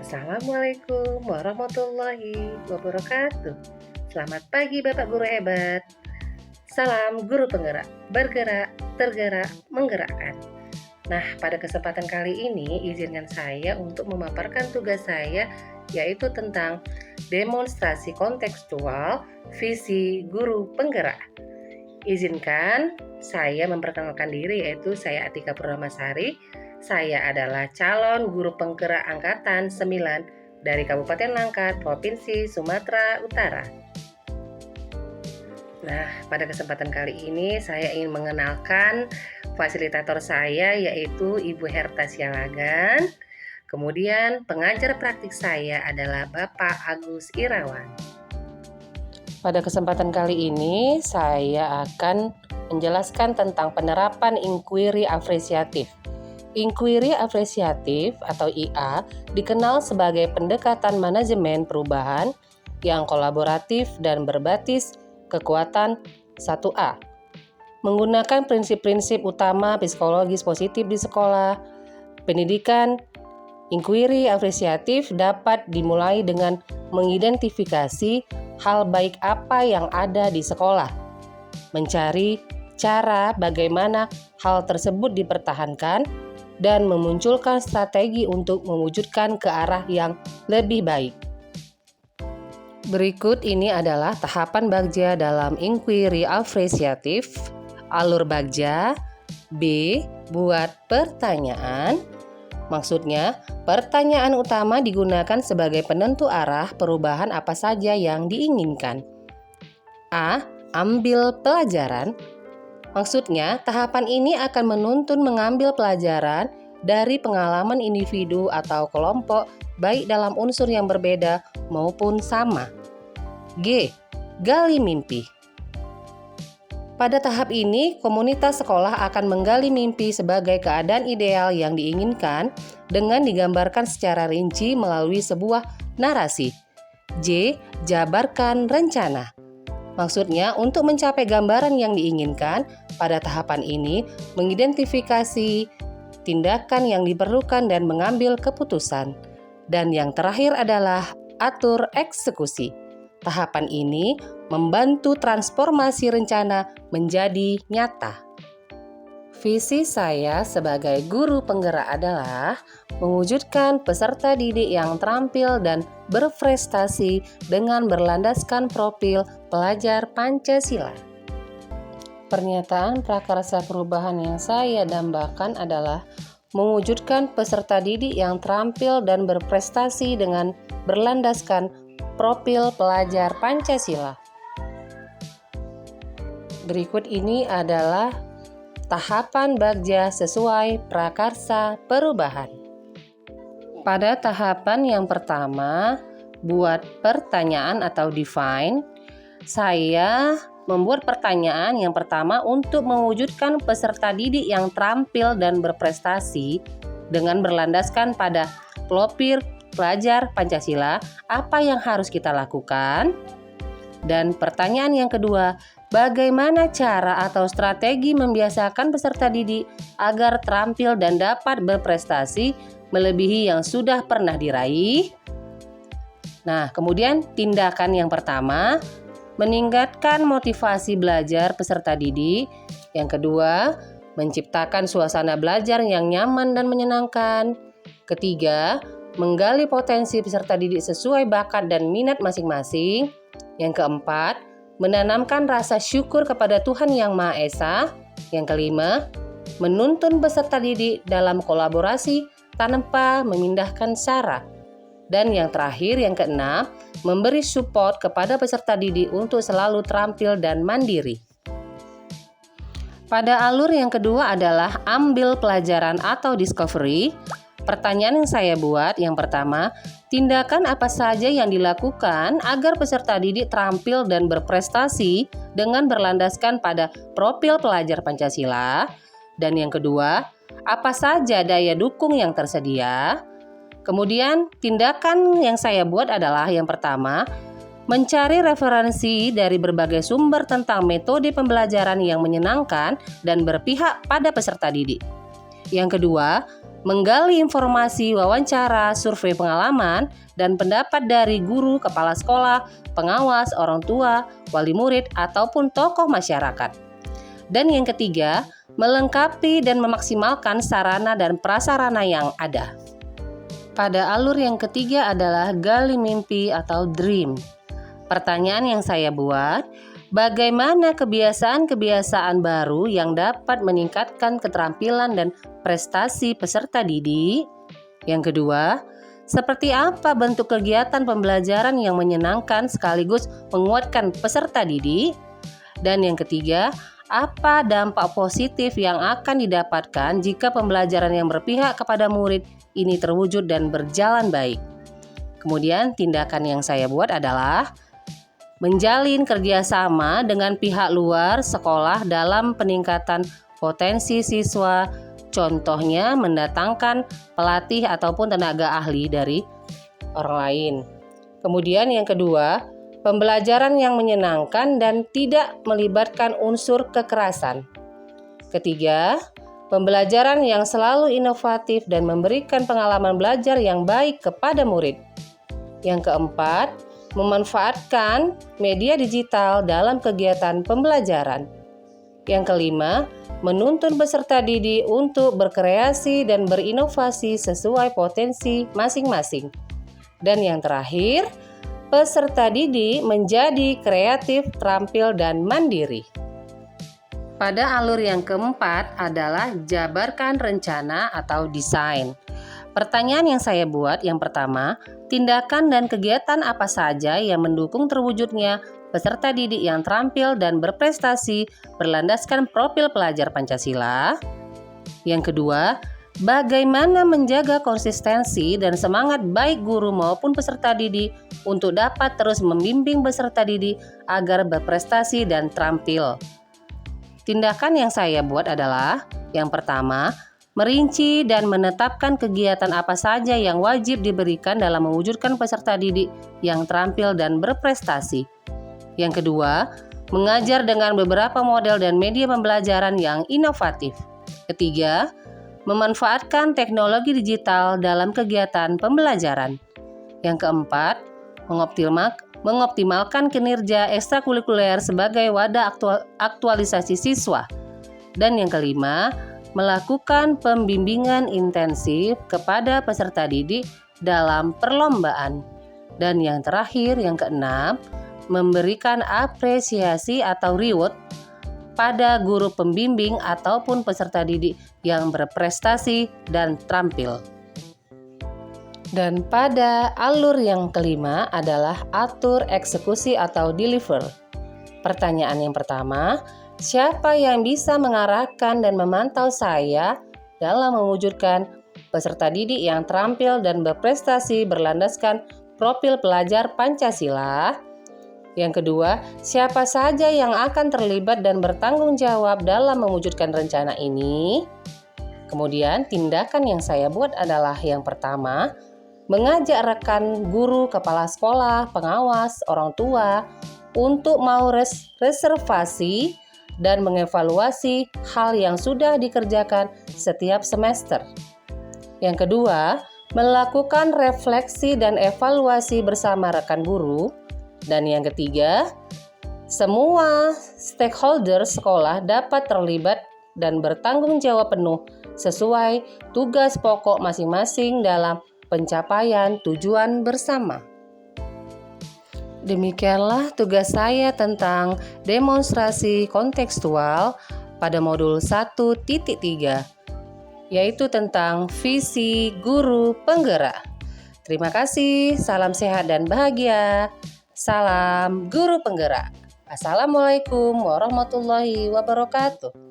Assalamualaikum warahmatullahi wabarakatuh. Selamat pagi Bapak Guru hebat. Salam guru penggerak, bergerak, tergerak, menggerakkan. Nah, pada kesempatan kali ini izinkan saya untuk memaparkan tugas saya, yaitu tentang demonstrasi kontekstual visi guru penggerak. Izinkan saya memperkenalkan diri, yaitu saya Atika Purnamasari. Saya adalah calon guru penggerak angkatan 9 dari Kabupaten Langkat, Provinsi Sumatera Utara. Nah, pada kesempatan kali ini saya ingin mengenalkan fasilitator saya, yaitu Ibu Herta Sialagan. Kemudian pengajar praktik saya adalah Bapak Agus Irawan. Pada kesempatan kali ini saya akan menjelaskan tentang penerapan inquiry apresiatif. Inquiry apresiatif atau IA dikenal sebagai pendekatan manajemen perubahan yang kolaboratif dan berbasis kekuatan 1A. Menggunakan prinsip-prinsip utama psikologis positif di sekolah, pendidikan, inquiry apresiatif dapat dimulai dengan mengidentifikasi hal baik apa yang ada di sekolah, mencari cara bagaimana hal tersebut dipertahankan, dan memunculkan strategi untuk mewujudkan ke arah yang lebih baik. Berikut ini adalah tahapan Bagja dalam inquiry apresiatif. Alur Bagja. B. Buat pertanyaan. Maksudnya, pertanyaan utama digunakan sebagai penentu arah perubahan apa saja yang diinginkan. A. Ambil pelajaran. Maksudnya, tahapan ini akan menuntun mengambil pelajaran dari pengalaman individu atau kelompok, baik dalam unsur yang berbeda maupun sama. G. Gali mimpi. Pada tahap ini, komunitas sekolah akan menggali mimpi sebagai keadaan ideal yang diinginkan dengan digambarkan secara rinci melalui sebuah narasi. J. Jabarkan rencana. Maksudnya, untuk mencapai gambaran yang diinginkan, pada tahapan ini mengidentifikasi tindakan yang diperlukan dan mengambil keputusan. Dan yang terakhir adalah atur eksekusi. Tahapan ini membantu transformasi rencana menjadi nyata. Visi saya sebagai guru penggerak adalah mewujudkan peserta didik yang terampil dan berprestasi dengan berlandaskan profil pelajar Pancasila. Pernyataan prakarsa perubahan yang saya dambakan adalah mewujudkan peserta didik yang terampil dan berprestasi dengan berlandaskan profil pelajar Pancasila. Berikut ini adalah tahapan Bagja sesuai prakarsa perubahan. Pada tahapan yang pertama, buat pertanyaan atau define, saya membuat pertanyaan yang pertama untuk mewujudkan peserta didik yang terampil dan berprestasi dengan berlandaskan pada profil pelajar Pancasila, apa yang harus kita lakukan? Dan pertanyaan yang kedua, bagaimana cara atau strategi membiasakan peserta didik agar terampil dan dapat berprestasi melebihi yang sudah pernah diraih? Nah, kemudian tindakan yang pertama, meningkatkan motivasi belajar peserta didik. Yang kedua, menciptakan suasana belajar yang nyaman dan menyenangkan. Ketiga, menggali potensi peserta didik sesuai bakat dan minat masing-masing. Yang keempat, menanamkan rasa syukur kepada Tuhan Yang Maha Esa. Yang kelima, menuntun peserta didik dalam kolaborasi tanpa memindahkan syarat. Dan yang terakhir, yang keenam, memberi support kepada peserta didik untuk selalu terampil dan mandiri. Pada alur yang kedua adalah ambil pelajaran atau discovery. Pertanyaan yang saya buat yang pertama, tindakan apa saja yang dilakukan agar peserta didik terampil dan berprestasi dengan berlandaskan pada profil pelajar Pancasila? Dan yang kedua, apa saja daya dukung yang tersedia? Kemudian tindakan yang saya buat adalah yang pertama, mencari referensi dari berbagai sumber tentang metode pembelajaran yang menyenangkan dan berpihak pada peserta didik. Yang kedua, menggali informasi, wawancara, survei pengalaman, dan pendapat dari guru, kepala sekolah, pengawas, orang tua, wali murid, ataupun tokoh masyarakat. Dan yang ketiga, melengkapi dan memaksimalkan sarana dan prasarana yang ada. Pada alur yang ketiga adalah gali mimpi atau dream. Pertanyaan yang saya buat, bagaimana kebiasaan-kebiasaan baru yang dapat meningkatkan keterampilan dan prestasi peserta didik? Yang kedua, seperti apa bentuk kegiatan pembelajaran yang menyenangkan sekaligus menguatkan peserta didik? Dan yang ketiga, apa dampak positif yang akan didapatkan jika pembelajaran yang berpihak kepada murid ini terwujud dan berjalan baik? Kemudian tindakan yang saya buat adalah menjalin kerjasama dengan pihak luar sekolah dalam peningkatan potensi siswa, contohnya mendatangkan pelatih ataupun tenaga ahli dari orang lain. Kemudian yang kedua, pembelajaran yang menyenangkan dan tidak melibatkan unsur kekerasan. Ketiga, pembelajaran yang selalu inovatif dan memberikan pengalaman belajar yang baik kepada murid. Yang keempat, memanfaatkan media digital dalam kegiatan pembelajaran. Yang kelima, menuntun peserta didik untuk berkreasi dan berinovasi sesuai potensi masing-masing. Dan yang terakhir, peserta didik menjadi kreatif, terampil, dan mandiri. Pada alur yang keempat adalah jabarkan rencana atau desain. Pertanyaan yang saya buat yang pertama, tindakan dan kegiatan apa saja yang mendukung terwujudnya peserta didik yang terampil dan berprestasi berlandaskan profil pelajar Pancasila? Yang kedua, bagaimana menjaga konsistensi dan semangat baik guru maupun peserta didik untuk dapat terus membimbing peserta didik agar berprestasi dan terampil? Tindakan yang saya buat adalah yang pertama, merinci dan menetapkan kegiatan apa saja yang wajib diberikan dalam mewujudkan peserta didik yang terampil dan berprestasi. Yang kedua, mengajar dengan beberapa model dan media pembelajaran yang inovatif. Ketiga, memanfaatkan teknologi digital dalam kegiatan pembelajaran. Yang keempat, mengoptimalkan kinerja ekstrakurikuler sebagai wadah aktualisasi siswa. Dan yang kelima, melakukan pembimbingan intensif kepada peserta didik dalam perlombaan. Dan yang terakhir, yang keenam, memberikan apresiasi atau reward pada guru pembimbing ataupun peserta didik yang berprestasi dan terampil. Dan pada alur yang kelima adalah atur eksekusi atau deliver. Pertanyaan yang pertama, siapa yang bisa mengarahkan dan memantau saya dalam mewujudkan peserta didik yang terampil dan berprestasi berlandaskan profil pelajar Pancasila? Yang kedua, siapa saja yang akan terlibat dan bertanggung jawab dalam mewujudkan rencana ini? Kemudian, tindakan yang saya buat adalah yang pertama, mengajak rekan guru, kepala sekolah, pengawas, orang tua untuk mau reservasi dan mengevaluasi hal yang sudah dikerjakan setiap semester. Yang kedua, melakukan refleksi dan evaluasi bersama rekan guru. Dan yang ketiga, semua stakeholder sekolah dapat terlibat dan bertanggung jawab penuh sesuai tugas pokok masing-masing dalam pencapaian tujuan bersama. Demikianlah tugas saya tentang demonstrasi kontekstual pada modul 1.3, yaitu tentang visi guru penggerak. Terima kasih, salam sehat dan bahagia. Salam guru penggerak. Assalamualaikum warahmatullahi wabarakatuh.